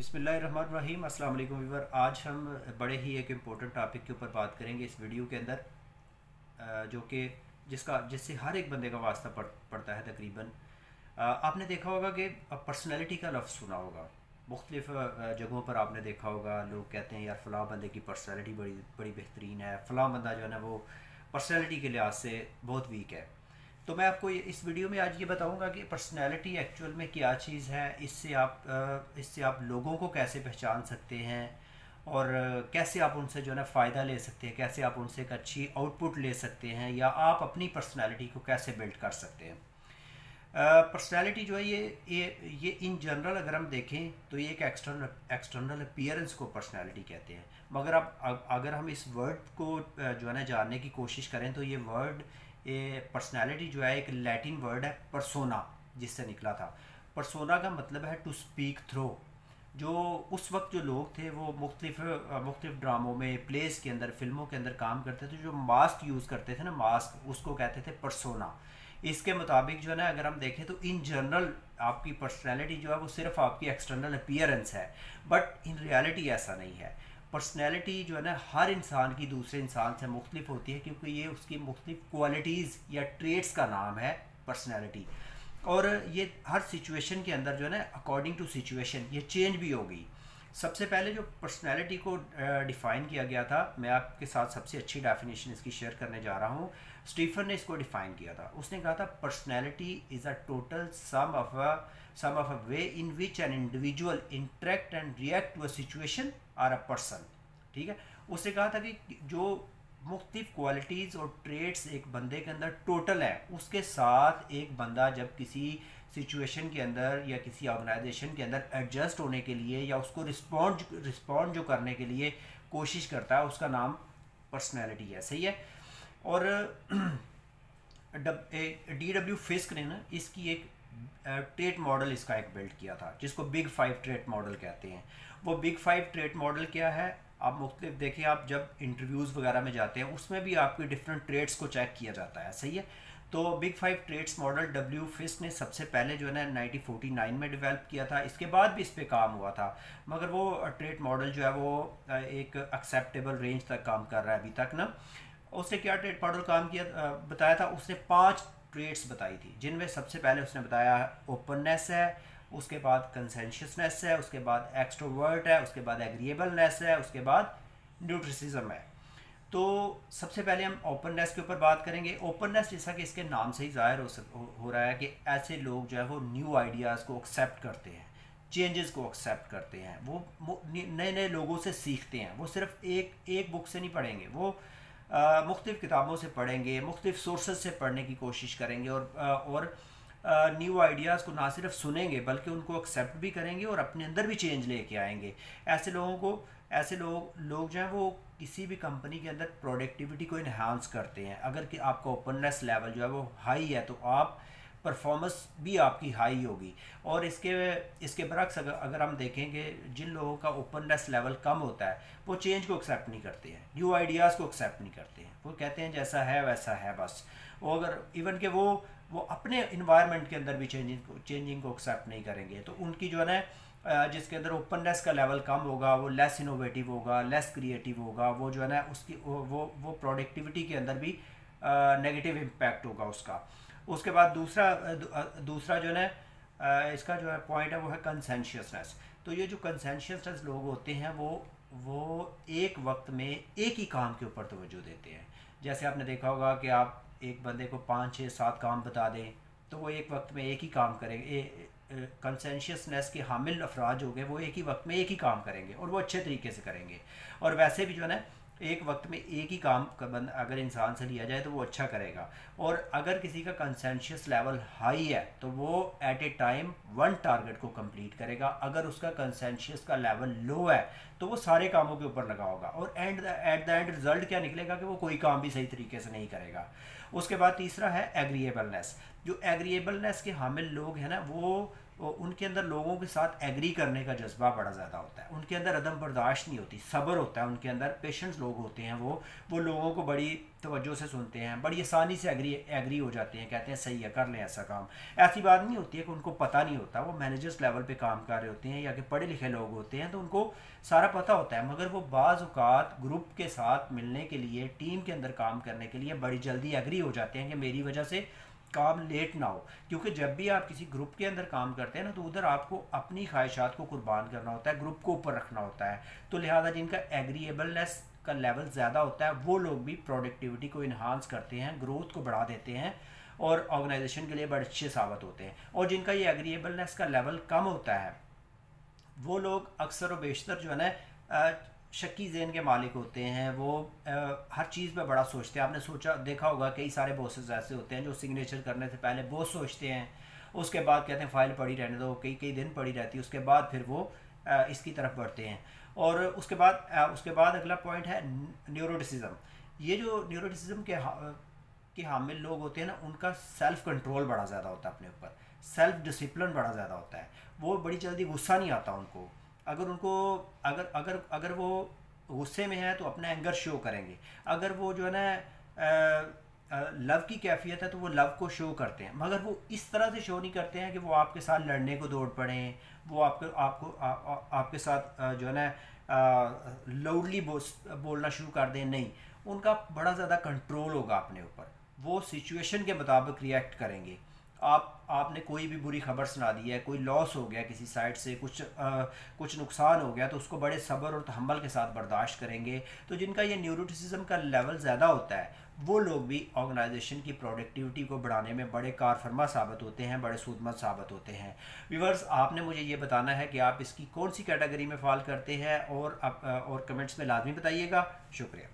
बिस्मिल्लाहिर्रहमानिर्रहीम। अस्सलाम वालेकुम व्यूअर। आज हम बड़े ही एक इम्पोर्टेंट टॉपिक के ऊपर बात करेंगे इस वीडियो के अंदर, जो कि जिससे हर एक बंदे का वास्ता पड़ता है तकरीबन। आपने देखा होगा कि पर्सनैलिटी का लफ्ज़ सुना होगा मुख्तलिफ जगहों पर। आपने देखा होगा लोग कहते हैं यार फ़लाँ बंदे की पर्सनैलिटी बड़ी बड़ी बेहतरीन है, फ़लाँ बंदा जो है ना वो पर्सनैलिटी के लिहाज से बहुत वीक है। तो मैं आपको इस वीडियो में आज ये बताऊंगा कि पर्सनैलिटी एक्चुअल में क्या चीज़ है, इससे आप लोगों को कैसे पहचान सकते हैं और कैसे आप उनसे जो है ना फ़ायदा ले सकते हैं, कैसे आप उनसे एक अच्छी आउटपुट ले सकते हैं, या आप अपनी पर्सनैलिटी को कैसे बिल्ड कर सकते हैं। पर्सनैलिटी जो है ये इन जनरल अगर हम देखें तो ये एक एक्सटर्नल अपीयरेंस को पर्सनैलिटी कहते हैं। मगर अगर हम इस वर्ड को जो है ना जानने की कोशिश करें तो ये वर्ड पर्सनैलिटी जो है एक लैटिन वर्ड है परसोना, जिससे निकला था। परसोना का मतलब है टू स्पीक थ्रो। जो उस वक्त जो लोग थे वो मुख्तलिफ ड्रामों में, प्लेस के अंदर, फिल्मों के अंदर काम करते थे, जो मास्क यूज़ करते थे ना, मास्क, उसको कहते थे परसोना। इसके मुताबिक जो है ना अगर हम देखें तो इन जनरल आपकी पर्सनैलिटी जो है वो सिर्फ आपकी एक्सटर्नल अपीयरेंस है, बट इन रियलिटी ऐसा नहीं है। पर्सनैलिटी जो है ना हर इंसान की दूसरे इंसान से मुख्तलिफ होती है, क्योंकि ये उसकी मुख्तलिफ क्वालिटीज़ या ट्रेड्स का नाम है पर्सनैलिटी। और ये हर सिचुएशन के अंदर जो है ना अकॉर्डिंग टू सिचुएशन ये चेंज भी होगी। सबसे पहले जो पर्सनैलिटी को डिफ़ाइन किया गया था, मैं आपके साथ सबसे अच्छी डेफिनेशन इसकी शेयर करने जा रहा हूँ। स्टीफन ने इसको डिफ़ाइन किया था। उसने कहा था personality is a total sum of a way in which an individual interact and react to a situation or a person. ठीक है। उसने कहा था कि जो मुख्तलिफ क्वालिटीज़ और ट्रेड्स एक बंदे के अंदर टोटल है, उसके साथ एक बंदा जब किसी सिचुएशन के अंदर या किसी ऑर्गेनाइजेशन के अंदर एडजस्ट होने के लिए या उसको रिस्पॉन्ड जो करने के लिए कोशिश करता है, उसका नाम पर्सनैलिटी है। सही है। और DW फिस्क ने ना इसकी एक ट्रेट मॉडल इसका एक बिल्ड किया था, जिसको बिग 5 ट्रेट मॉडल कहते हैं। वो बिग 5 ट्रेट मॉडल क्या है? आप मुख्तलिफ देखिए, आप जब इंटरव्यूज़ वगैरह में जाते हैं उसमें भी आपकी डिफरेंट ट्रेड्स को चेक किया जाता है। सही है। तो बिग 5 ट्रेड्स मॉडल डब्ल्यू फिस्क ने सबसे पहले जो है ना 1949 में डेवलप किया था। इसके बाद भी इस पर काम हुआ था, मगर वो ट्रेड मॉडल जो है वो एक एक्सेप्टेबल रेंज तक काम कर रहा है अभी तक ना। उसने क्या ट्रेड मॉडल काम किया, बताया था। उसने 5 ट्रेड्स बताई थी, जिनमें सबसे पहले उसने बताया ओपननेस है, उसके बाद कंसेंशियसनेस है, उसके बाद एक्सट्रोवर्ट है, उसके बाद एग्रीएबलनेस है, उसके बाद न्यूट्रिसिज्म है। तो सबसे पहले हम ओपननेस के ऊपर बात करेंगे। ओपननेस जैसा कि इसके नाम से ही जाहिर हो रहा है कि ऐसे लोग जो है वो न्यू आइडियाज़ को एक्सेप्ट करते हैं, चेंजेस को एक्सेप्ट करते हैं, वो नए नए लोगों से सीखते हैं। वो सिर्फ एक बुक से नहीं पढ़ेंगे, वो मुख्तलिफ किताबों से पढ़ेंगे, मुख्तलिफ सोर्सेज से पढ़ने की कोशिश करेंगे, और न्यू आइडियाज़ को ना सिर्फ सुनेंगे बल्कि उनको एक्सेप्ट भी करेंगे और अपने अंदर भी चेंज लेके आएंगे। ऐसे लोग जो हैं वो किसी भी कंपनी के अंदर प्रोडक्टिविटी को इन्हांस करते हैं। अगर कि आपका ओपननेस लेवल जो है वो हाई है तो आप परफॉर्मेंस भी आपकी हाई होगी। और इसके बरक्स अगर हम देखेंगे, जिन लोगों का ओपननेस लेवल कम होता है वो चेंज को एक्सेप्ट नहीं करते हैं, न्यू आइडियाज़ को एक्सेप्ट नहीं करते हैं। वो कहते हैं जैसा है वैसा है बस। वो अगर इवन के वो अपने इन्वायरमेंट के अंदर भी चेंजिंग को एक्सेप्ट नहीं करेंगे, तो उनकी जो है ना जिसके अंदर ओपननेस का लेवल कम होगा वो लेस इनोवेटिव होगा, लेस क्रिएटिव होगा। वो जो है ना उसकी वो प्रोडक्टिविटी के अंदर भी नेगेटिव इम्पैक्ट होगा उसका। उसके बाद दूसरा जो है ना इसका जो है पॉइंट है वो है कंसेंशियसनेस। तो ये जो कंसेंशियसनेस लोग होते हैं वो एक वक्त में एक ही काम के ऊपर तवज्जो देते हैं। जैसे आपने देखा होगा कि आप एक बंदे को 5 6 7 काम बता दें तो वो एक वक्त में एक ही काम करेंगे। कंसेंशियसनेस के हामिल अफराज हो गए, वो एक ही वक्त में एक ही काम करेंगे और वो अच्छे तरीके से करेंगे। और वैसे भी जो है ना एक वक्त में एक ही काम अगर इंसान से लिया जाए तो वो अच्छा करेगा। और अगर किसी का कंसेंशियस लेवल हाई है तो वो एट ए टाइम 1 टारगेट को कंप्लीट करेगा। अगर उसका कंसेंशियस का लेवल लो है तो वो सारे कामों के ऊपर लगा होगा, और एट द एंड रिजल्ट क्या निकलेगा कि वो कोई काम भी सही तरीके से नहीं करेगा। उसके बाद तीसरा है एग्रीएबलनेस। जो एग्रीएबलनेस के हामिल लोग हैं ना वो उनके अंदर लोगों के साथ एग्री करने का जज्बा बड़ा ज़्यादा होता है, उनके अंदर अदम बर्दाश्त नहीं होती, सब्र होता है उनके अंदर, पेशेंस लोग होते हैं, वो लोगों को बड़ी तवज्जो से सुनते हैं, बड़ी आसानी से एग्री हो जाते हैं, कहते हैं सही है कर लें ऐसा काम। ऐसी बात नहीं होती है कि उनको पता नहीं होता, वो मैनेजर्स लेवल पे काम कर रहे होते हैं या कि पढ़े लिखे लोग होते हैं तो उनको सारा पता होता है, मगर वो बाज़ औक़ात ग्रुप के साथ मिलने के लिए, टीम के अंदर काम करने के लिए बड़ी जल्दी एग्री हो जाते हैं कि मेरी वजह से काम लेट ना हो। क्योंकि जब भी आप किसी ग्रुप के अंदर काम करते हैं ना तो उधर आपको अपनी ख्वाहिशात को कुर्बान करना होता है, ग्रुप को ऊपर रखना होता है। तो लिहाजा जिनका एग्रीएबलनेस का लेवल ज़्यादा होता है वो लोग भी प्रोडक्टिविटी को इन्हांस करते हैं, ग्रोथ को बढ़ा देते हैं और ऑर्गेनाइजेशन के लिए बड़े अच्छे साबित होते हैं। और जिनका ये एग्रीएबलनेस का लेवल कम होता है वो लोग अक्सर व बेशतर जो है ना शक्की ज़हन के मालिक होते हैं, वो हर चीज़ पे बड़ा सोचते हैं। आपने देखा होगा कई सारे बॉसेस ऐसे होते हैं जो सिग्नेचर करने से पहले बहुत सोचते हैं, उसके बाद कहते हैं फ़ाइल पड़ी रहने दो, कई दिन पड़ी रहती है, उसके बाद फिर वो इसकी तरफ बढ़ते हैं। और उसके बाद अगला पॉइंट है न्यूरोटिसिज्म। ये जो न्यूरोटिसिज्म के हामिल लोग होते हैं ना उनका सेल्फ़ कंट्रोल बड़ा ज़्यादा होता है अपने ऊपर, सेल्फ़ डिसिप्लिन बड़ा ज़्यादा होता है, वो बड़ी जल्दी गुस्सा नहीं आता उनको। अगर वो गुस्से में है तो अपना एंगर शो करेंगे, अगर वो जो है ना लव की कैफियत है तो वो लव को शो करते हैं, मगर वो इस तरह से शो नहीं करते हैं कि वो आपके साथ लड़ने को दौड़ पड़ें, वो आपके साथ जो है ना लाउडली बोलना शुरू कर दें। नहीं, उनका बड़ा ज़्यादा कंट्रोल होगा अपने ऊपर, वो सिचुएशन के मुताबिक रिएक्ट करेंगे। आपने कोई भी बुरी खबर सुना दी है, कोई लॉस हो गया किसी साइड से, कुछ नुकसान हो गया तो उसको बड़े सब्र और तहम्मुल के साथ बर्दाश्त करेंगे। तो जिनका ये न्यूरोटिसिज्म का लेवल ज़्यादा होता है वो लोग भी ऑर्गेनाइजेशन की प्रोडक्टिविटी को बढ़ाने में बड़े कारफरमा साबित होते हैं, बड़े सूदमंद साबित होते हैं। व्यूअर्स, आपने मुझे ये बताना है कि आप इसकी कौन सी कैटेगरी में फॉल करते हैं और कमेंट्स में लाजमी बताइएगा। शुक्रिया।